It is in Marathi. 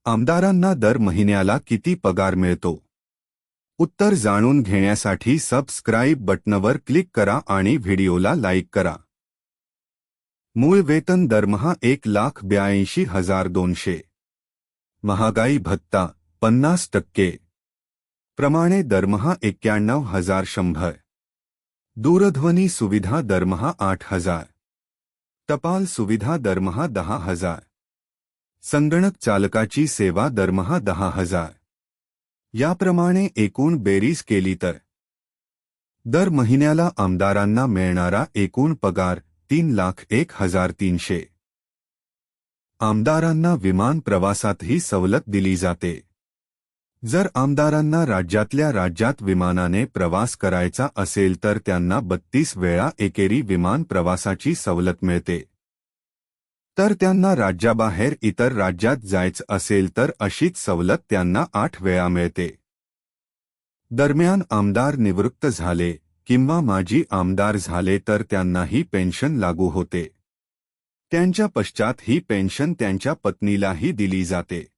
आमदारांना दर महिन्याला किती पगार मिळतो? उत्तर जाणून घेण्यासाठी सबस्क्राईब बटणावर क्लिक करा आणि व्हिडिओला लाईक करा. मूळ वेतन दरमहा 1,82,200. महागाई भत्ता 50% प्रमाणे दरमहा 91,100. दूरध्वनी सुविधा दरमहा 8,000. टपाल सुविधा दरमहा 10,000. संगणक चालकाची सेवा दरमहा 10,000. याप्रमाणे एकूण बेरीज केली तर दर महिन्याला आमदारांना मिळणारा एकूण पगार 3,01,300. आमदारांना विमान प्रवासातही सवलत दिली जाते. जर आमदारांना राज्यातल्या राज्यात विमानाने प्रवास करायचा असेल तर त्यांना 32 वेळा एकेरी विमान प्रवासाची सवलत मिळते. तर त्यांना राज्याबाहेर इतर राज्यात जायचं असेल तर अशीच सवलत त्यांना 8 वेळा मिळते. दरम्यान आमदार निवृत्त झाले किंवा माजी आमदार झाले तर त्यांनाही पेन्शन लागू होते. त्यांच्या पश्चात ही पेन्शन त्यांच्या पत्नीलाही दिली जाते.